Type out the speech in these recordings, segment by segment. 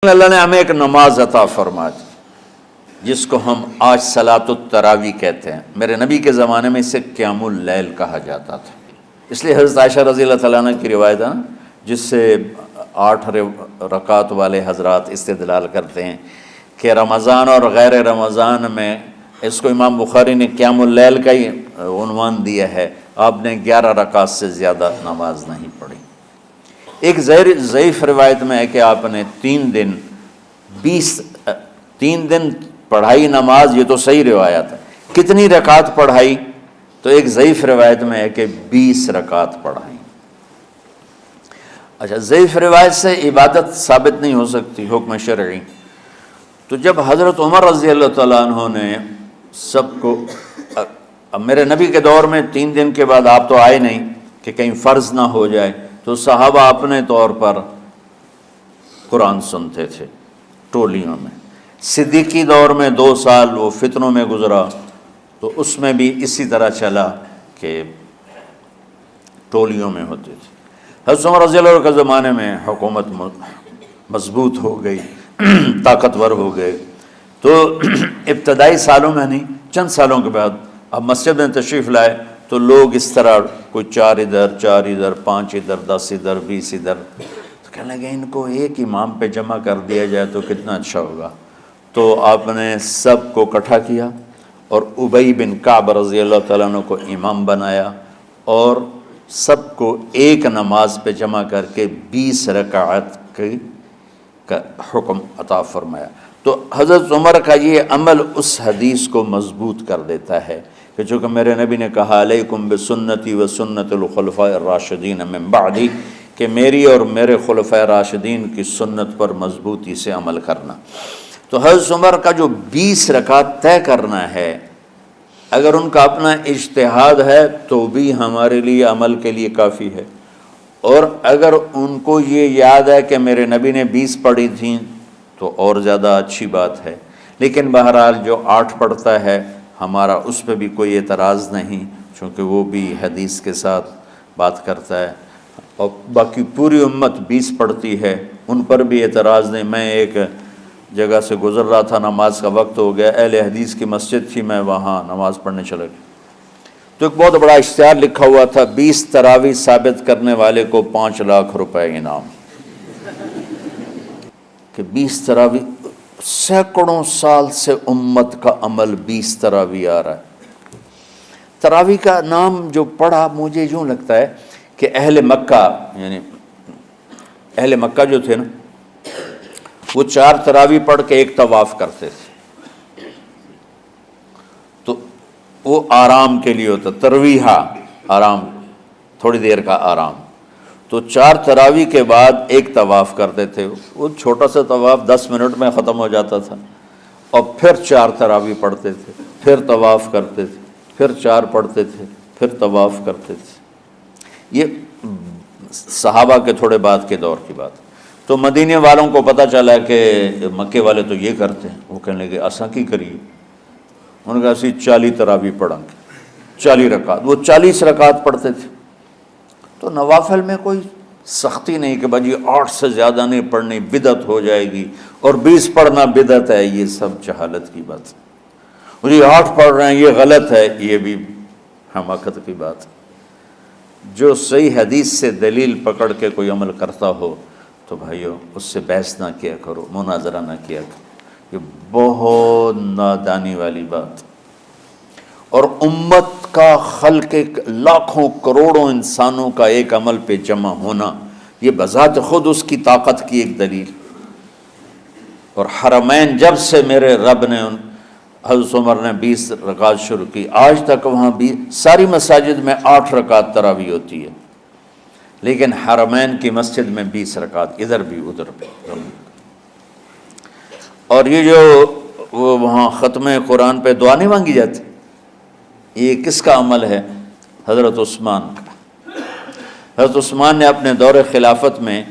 اللہ نے ہمیں ایک نماز عطا فرما دی جس کو ہم آج صلاۃ التراویح کہتے ہیں۔ میرے نبی کے زمانے میں اسے قیام اللیل کہا جاتا تھا، اس لیے حضرت عائشہ رضی اللہ تعالیٰ عنہ کی روایت ہے نا، جس سے 8 رکعت والے حضرات استدلال کرتے ہیں کہ رمضان اور غیر رمضان میں اس کو امام بخاری نے قیام اللیل کا ہی عنوان دیا ہے۔ آپ نے 11 رکعت سے زیادہ نماز نہیں پڑھی۔ ایک ضعیف روایت میں ہے کہ آپ نے 3 دن پڑھائی نماز، یہ تو صحیح روایت ہے۔ کتنی رکعت پڑھائی؟ تو ایک ضعیف روایت میں ہے کہ 20 رکعت پڑھائی۔ اچھا، ضعیف روایت سے عبادت ثابت نہیں ہو سکتی حکم شرعی۔ تو جب حضرت عمر رضی اللہ تعالیٰ عنہ نے سب کو، اب میرے نبی کے دور میں 3 دن کے بعد آپ تو آئے نہیں کہ کہیں فرض نہ ہو جائے، تو صحابہ اپنے طور پر قرآن سنتے تھے ٹولیوں میں۔ صدیقی دور میں 2 سال وہ فتنوں میں گزرا، تو اس میں بھی اسی طرح چلا کہ ٹولیوں میں ہوتے تھے۔ حضرت عمر رضی اللہ عنہ کے زمانے میں حکومت مضبوط ہو گئی، طاقتور ہو گئے، تو ابتدائی سالوں میں نہیں، چند سالوں کے بعد اب مسجد میں تشریف لائے تو لوگ اس طرح کوئی 4 ادھر 4 ادھر 5 ادھر 10 ادھر 20 ادھر، تو کہنے لگے ان کو ایک امام پہ جمع کر دیا جائے تو کتنا اچھا ہوگا۔ تو آپ نے سب کو اکٹھا کیا اور ابی بن کعب رضی اللہ تعالیٰ عنہ کو امام بنایا اور سب کو ایک نماز پہ جمع کر کے 20 رکعت کا حکم عطا فرمایا۔ تو حضرت عمر کا یہ عمل اس حدیث کو مضبوط کر دیتا ہے کہ چونکہ میرے نبی نے کہا علیکم بسنتی و سنت الخلفاء الراشدین من بعدی، کہ میری اور میرے خلفاء راشدین کی سنت پر مضبوطی سے عمل کرنا۔ تو حضرت عمر کا جو 20 رکعت طے کرنا ہے، اگر ان کا اپنا اجتہاد ہے تو بھی ہمارے لیے عمل کے لیے کافی ہے، اور اگر ان کو یہ یاد ہے کہ میرے نبی نے 20 پڑھی تھیں تو اور زیادہ اچھی بات ہے۔ لیکن بہرحال جو 8 پڑھتا ہے ہمارا اس پہ بھی کوئی اعتراض نہیں، چونکہ وہ بھی حدیث کے ساتھ بات کرتا ہے، اور باقی پوری امت 20 پڑھتی ہے، ان پر بھی اعتراض نہیں۔ میں ایک جگہ سے گزر رہا تھا، نماز کا وقت ہو گیا، اہل حدیث کی مسجد تھی، میں وہاں نماز پڑھنے چلا گیا، تو ایک بہت بڑا اشتہار لکھا ہوا تھا، 20 تراویح ثابت کرنے والے کو 5 لاکھ روپے انعام۔ کہ 20 تراویح، سینکڑوں سال سے امت کا عمل 20 تراویح آ رہا ہے۔ تراویح کا نام جو پڑھا، مجھے یوں لگتا ہے کہ اہل مکہ، یعنی اہل مکہ جو تھے نا، وہ 4 تراویح پڑھ کے ایک طواف کرتے تھے، تو وہ آرام کے لیے ہوتا، ترویحہ آرام، تھوڑی دیر کا آرام۔ تو 4 تراویح کے بعد ایک طواف کرتے تھے، وہ چھوٹا سا طواف 10 منٹ میں ختم ہو جاتا تھا، اور پھر 4 تراویح پڑھتے تھے، پھر طواف کرتے تھے، پھر 4 پڑھتے تھے، پھر طواف کرتے تھے۔ یہ صحابہ کے تھوڑے بعد کے دور کی بات۔ تو مدینے والوں کو پتہ چلا کہ مکے والے تو یہ کرتے ہیں، وہ کہنے لگے اساں کی کریے؟ انہوں نے کہا اسی 40 تراویح پڑھیں گے، 40 رکعت، وہ 40 رکعت پڑھتے تھے۔ تو نوافل میں کوئی سختی نہیں کہ بھائی 8 سے زیادہ نہیں پڑھنی، بدعت ہو جائے گی، اور 20 پڑھنا بدعت ہے، یہ سب جہالت کی بات ہے۔ اور یہ 8 پڑھ رہے ہیں یہ غلط ہے، یہ بھی حماقت کی بات ہے۔ جو صحیح حدیث سے دلیل پکڑ کے کوئی عمل کرتا ہو تو بھائیو اس سے بحث نہ کیا کرو، مناظرہ نہ کیا کرو، یہ بہت نادانی والی بات۔ اور امت کا، خلق لاکھوں کروڑوں انسانوں کا ایک عمل پہ جمع ہونا، یہ بذات خود اس کی طاقت کی ایک دلیل۔ اور حرمین جب سے میرے رب نے حضرت عمر نے 20 رکعت شروع کی، آج تک وہاں بھی ساری مساجد میں 8 رکعت تراویح ہوتی ہے، لیکن حرمین کی مسجد میں 20 رکعت، ادھر بھی ادھر بھی۔ اور یہ جو وہ وہاں ختم قرآن پہ دعا نہیں مانگی جاتی، یہ کس کا عمل ہے؟ حضرت عثمان کا۔ حضرت عثمان نے اپنے دور خلافت میں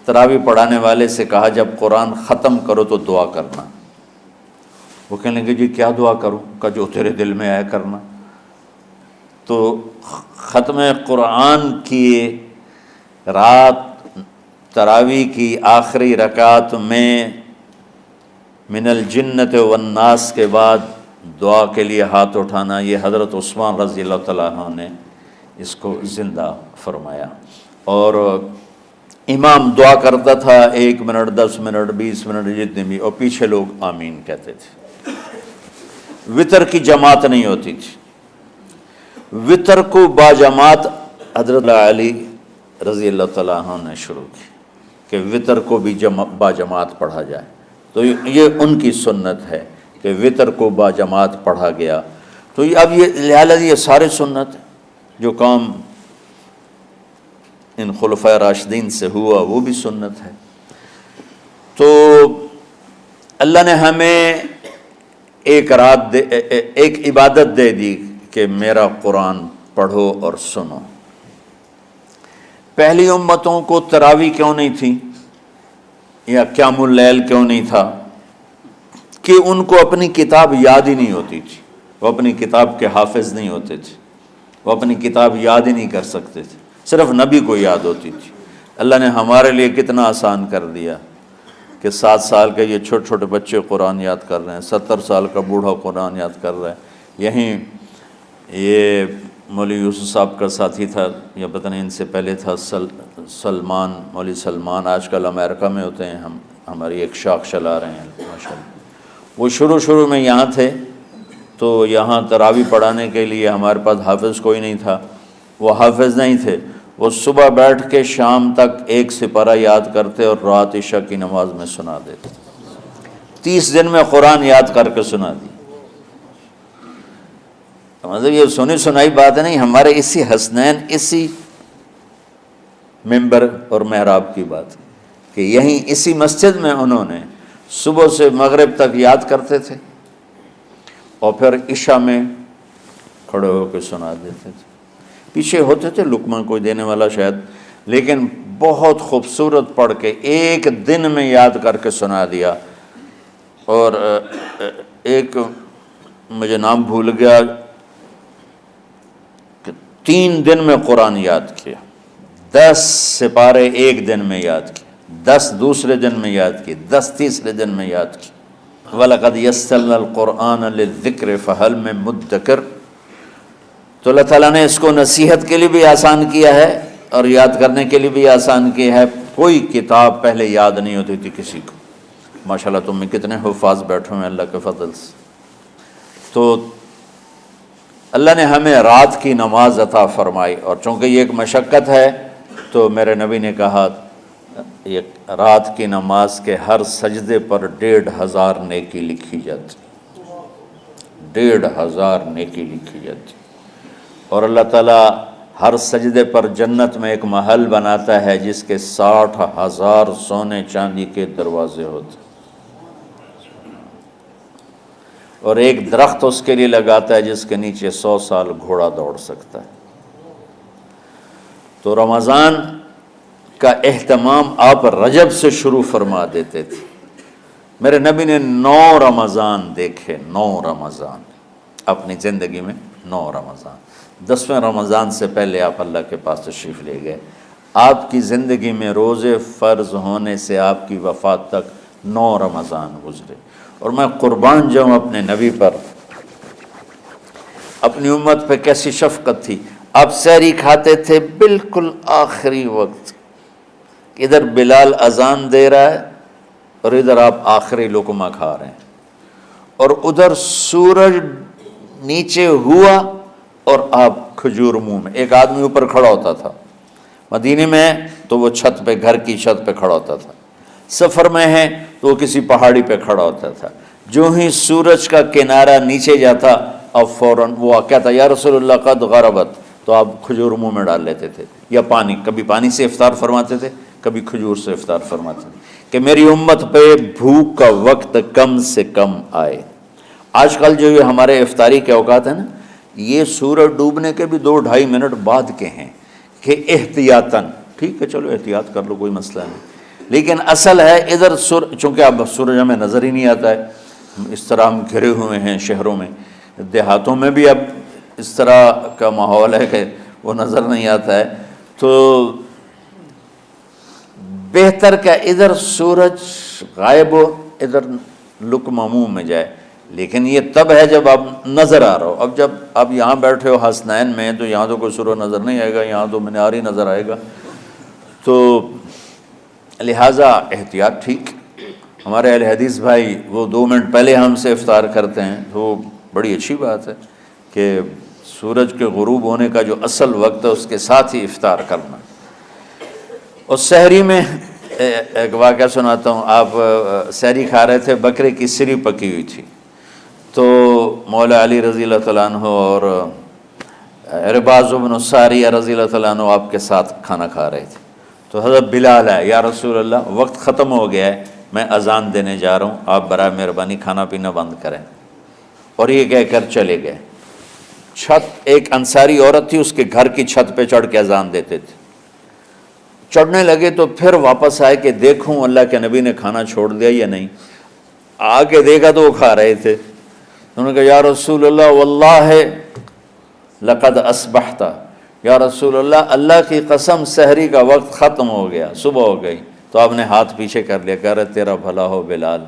تراویح پڑھانے والے سے کہا جب قرآن ختم کرو تو دعا کرنا۔ وہ کہنے لگے جی کیا دعا کروں؟ کہ جو تیرے دل میں آیا کرنا۔ تو ختم قرآن کی رات تراویح کی آخری رکعت میں من الجنت والناس کے بعد دعا کے لیے ہاتھ اٹھانا، یہ حضرت عثمان رضی اللہ تعالیٰ عنہ نے اس کو زندہ فرمایا۔ اور امام دعا کرتا تھا 1 منٹ 10 منٹ 20 منٹ جتنے بھی، اور پیچھے لوگ آمین کہتے تھے۔ وطر کی جماعت نہیں ہوتی تھی، وطر کو باجماعت حضرت علی رضی اللہ تعالیٰ عنہ نے شروع کی کہ وطر کو بھی باجماعت پڑھا جائے، تو یہ ان کی سنت ہے کہ وطر کو باجماعت پڑھا گیا۔ تو اب یہ لہٰذا یہ سارے سنت جو کام ان خلفۂ راشدین سے ہوا وہ بھی سنت ہے۔ تو اللہ نے ہمیں ایک عبادت دے دی کہ میرا قرآن پڑھو اور سنو۔ پہلی امتوں کو تراویح کیوں نہیں تھی یا قیام اللیل کیوں نہیں تھا؟ کہ ان کو اپنی کتاب یاد ہی نہیں ہوتی تھی، وہ اپنی کتاب کے حافظ نہیں ہوتے تھے، وہ اپنی کتاب یاد ہی نہیں کر سکتے تھے، صرف نبی کو یاد ہوتی تھی۔ اللہ نے ہمارے لیے کتنا آسان کر دیا کہ 7 سال کے یہ چھوٹے چھوٹے بچے قرآن یاد کر رہے ہیں، 70 سال کا بوڑھا قرآن یاد کر رہا ہے۔ یہیں یہ مولوی یوسف صاحب کا ساتھی تھا یا پتہ نہیں ان سے پہلے تھا، سلمان، مولوی سلمان، آج کل امریکہ میں ہوتے ہیں، ہماری ایک شاخ چلا رہے ہیں ماشاءاللہ۔ وہ شروع میں یہاں تھے، تو یہاں تراویح پڑھانے کے لیے ہمارے پاس حافظ کوئی نہیں تھا، وہ حافظ نہیں تھے، وہ صبح بیٹھ کے شام تک 1 سپارہ یاد کرتے اور رات عشاء کی نماز میں سنا دیتے۔ 30 دن میں قرآن یاد کر کے سنا دی۔ مطلب یہ سنی سنائی بات نہیں، ہمارے اسی حسنین، اسی ممبر اور محراب کی بات کہ یہیں اسی مسجد میں انہوں نے صبح سے مغرب تک یاد کرتے تھے اور پھر عشاء میں کھڑے ہو کے سنا دیتے تھے۔ پیچھے ہوتے تھے لقمہ کوئی دینے والا شاید، لیکن بہت خوبصورت پڑھ کے 1 دن میں یاد کر کے سنا دیا۔ اور ایک مجھے نام بھول گیا کہ 3 دن میں قرآن یاد کیا، 10 سپارے 1 دن میں یاد کیے، 10 دوسرے دن میں یاد کیے، 10 تیسرے دن میں یاد کیے۔ وَلَقَدْ يَسَّرْنَا الْقُرْآنَ لِلذِّكْرِ فَهَلْ مِن مُدَّكِرٍ۔ تو اللہ تعالیٰ نے اس کو نصیحت کے لیے بھی آسان کیا ہے اور یاد کرنے کے لیے بھی آسان کیا ہے۔ کوئی کتاب پہلے یاد نہیں ہوتی تھی کسی کو، ماشاءاللہ تم میں کتنے حفاظ بیٹھے ہیں اللہ کے فضل سے۔ تو اللہ نے ہمیں رات کی نماز عطا فرمائی، اور چونکہ یہ ایک مشقت ہے تو میرے نبی نے کہا یہ رات کی نماز کے ہر سجدے پر 1500 نیکی لکھی جاتی، 1500 نیکی لکھی جاتی۔ اور اللہ تعالیٰ ہر سجدے پر جنت میں ایک محل بناتا ہے جس کے 60,000 سونے چاندی کے دروازے ہوتے، اور ایک درخت اس کے لیے لگاتا ہے جس کے نیچے 100 سال گھوڑا دوڑ سکتا ہے۔ تو رمضان کا اہتمام آپ رجب سے شروع فرما دیتے تھے۔ میرے نبی نے 9 رمضان دیکھے، 9 رمضان اپنی زندگی میں، 9 رمضان۔ 10ویں رمضان سے پہلے آپ اللہ کے پاس تشریف لے گئے۔ آپ کی زندگی میں روزے فرض ہونے سے آپ کی وفات تک 9 رمضان گزرے، اور میں قربان جاؤں اپنے نبی پر، اپنی امت پہ کیسی شفقت تھی۔ آپ سحری کھاتے تھے بالکل آخری وقت، ادھر بلال اذان دے رہا ہے اور ادھر آپ آخری لقمہ کھا رہے ہیں، اور ادھر سورج نیچے ہوا اور آپ کھجور منہ میں۔ ایک آدمی اوپر کھڑا ہوتا تھا مدینے میں تو وہ چھت پہ، گھر کی چھت پہ کھڑا ہوتا تھا، سفر میں ہے تو وہ کسی پہاڑی پہ کھڑا ہوتا تھا۔ جو ہی سورج کا کنارہ نیچے جاتا اب فوراً وہ کہتا یا رسول اللہ قد غربت، تو آپ کھجور منہ میں ڈال لیتے تھے، یا پانی، کبھی پانی سے افطار فرماتے تھے، کبھی کھجور سے افطار فرماتے تھے، کہ میری امت پہ بھوک کا وقت کم سے کم آئے۔ آج کل جو یہ ہمارے افطاری کے اوقات ہیں نا، یہ سورج ڈوبنے کے بھی 2-2.5 منٹ بعد کے ہیں کہ احتیاطاً، ٹھیک ہے چلو احتیاط کر لو کوئی مسئلہ نہیں، لیکن اصل ہے ادھر چونکہ اب سورج ہمیں نظر ہی نہیں آتا ہے، اس طرح ہم گھرے ہوئے ہیں شہروں میں، دیہاتوں میں بھی اب اس طرح کا ماحول ہے کہ وہ نظر نہیں آتا ہے، تو بہتر کہ ادھر سورج غائب ہو، ادھر لقمہ منہ میں جائے، لیکن یہ تب ہے جب آپ نظر آ رہا ہو۔ اب جب آپ یہاں بیٹھے ہو حسنین میں تو یہاں تو کوئی سورہ نظر نہیں آئے گا، یہاں تو منار ہی نظر آئے گا، تو لہٰذا احتیاط ٹھیک۔ ہمارے اہل حدیث بھائی وہ 2 منٹ پہلے ہم سے افطار کرتے ہیں، تو بڑی اچھی بات ہے کہ سورج کے غروب ہونے کا جو اصل وقت ہے اس کے ساتھ ہی افطار کرنا۔ اور سحری میں ایک واقعہ سناتا ہوں، آپ سحری کھا رہے تھے، بکرے کی سری پکی ہوئی تھی، تو مولا علی رضی اللہ تعالیٰ عنہ اور عرباض بن ساریہ رضی اللہ تعالیٰ عنہ آپ کے ساتھ کھانا کھا رہے تھے، تو حضرت بلال ہے، یا رسول اللہ وقت ختم ہو گیا ہے، میں اذان دینے جا رہا ہوں، آپ برائے مہربانی کھانا پینا بند کریں۔ اور یہ کہہ کر چلے گئے۔ چھت، ایک انصاری عورت تھی، اس کے گھر کی چھت پہ چڑھ کے اذان دیتے تھے۔ چڑھنے لگے تو پھر واپس آئے کہ دیکھوں اللہ کے نبی نے کھانا چھوڑ دیا یا نہیں، آ کے دیکھا تو وہ کھا رہے تھے۔ انہوں نے کہا یا رسول اللہ واللہ لقد اصبحت، یا رسول اللہ اللہ کی قسم سحری کا وقت ختم ہو گیا، صبح ہو گئی۔ تو آپ نے ہاتھ پیچھے کر لیا، کہہ رہے تیرا بھلا ہو بلال،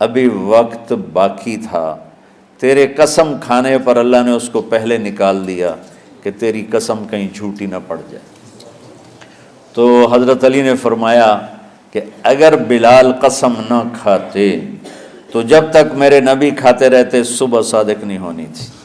ابھی وقت باقی تھا، تیرے قسم کھانے پر اللہ نے اس کو پہلے نکال دیا کہ تیری قسم کہیں جھوٹی نہ پڑ جائے۔ تو حضرت علی نے فرمایا کہ اگر بلال قسم نہ کھاتے تو جب تک میرے نبی کھاتے رہتے صبح صادق نہیں ہونی تھی۔